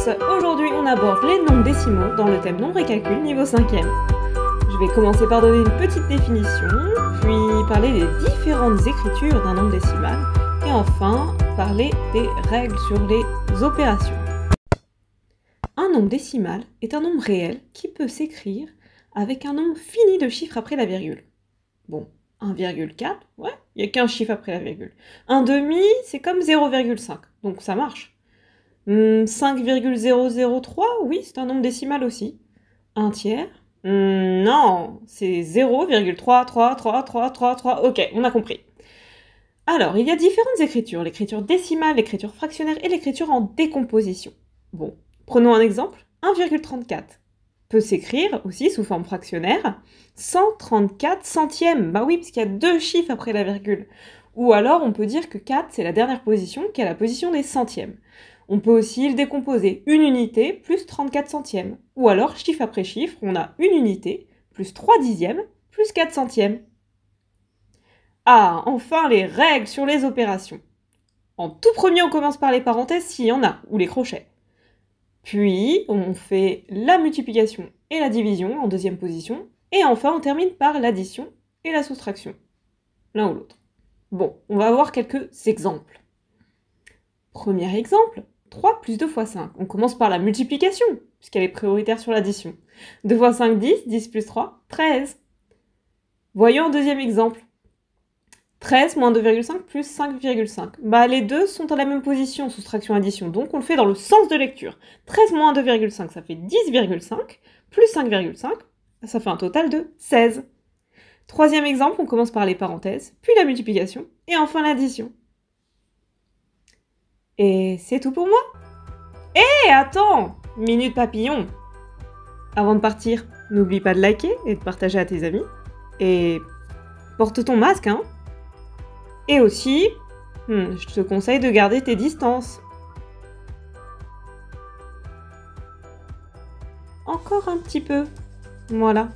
tous! Aujourd'hui, on aborde les nombres décimaux dans le thème nombre et calcul niveau 5e. Je vais commencer par donner une petite définition, puis parler des différentes écritures d'un nombre décimal, et enfin, parler des règles sur les opérations. Un nombre décimal est un nombre réel qui peut s'écrire avec un nombre fini de chiffres après la virgule. Bon, 1,4, ouais, il n'y a qu'un chiffre après la virgule. Un demi, c'est comme 0,5, donc ça marche. 5,003, oui, c'est un nombre décimal aussi. Un tiers, non, c'est 0,33333, ok, on a compris. Alors, il y a différentes écritures, l'écriture décimale, l'écriture fractionnaire et l'écriture en décomposition. Bon, prenons un exemple, 1,34 peut s'écrire aussi sous forme fractionnaire, 134 centièmes, bah oui, parce qu'il y a deux chiffres après la virgule. Ou alors, on peut dire que 4, c'est la dernière position, qui est la position des centièmes. On peut aussi le décomposer, une unité plus 34 centièmes. Ou alors, chiffre après chiffre, on a une unité plus 3 dixièmes plus 4 centièmes. Ah, enfin les règles sur les opérations. En tout premier, on commence par les parenthèses s'il y en a, ou les crochets. Puis, on fait la multiplication et la division en deuxième position. Et enfin, on termine par l'addition et la soustraction, l'un ou l'autre. Bon, on va voir quelques exemples. Premier exemple, 3 plus 2 fois 5. On commence par la multiplication, puisqu'elle est prioritaire sur l'addition. 2 fois 5, 10, 10 plus 3, 13. Voyons un deuxième exemple. 13 moins 2,5 plus 5,5. Bah, les deux sont à la même position, soustraction-addition, donc on le fait dans le sens de lecture. 13 moins 2,5, ça fait 10,5, plus 5,5, ça fait un total de 16. Troisième exemple, on commence par les parenthèses, puis la multiplication, et enfin l'addition. Et c'est tout pour moi. Hé, attends! Minute papillon! Avant de partir, n'oublie pas de liker et de partager à tes amis. Et porte ton masque, hein! Et aussi, je te conseille de garder tes distances. Encore un petit peu. Voilà.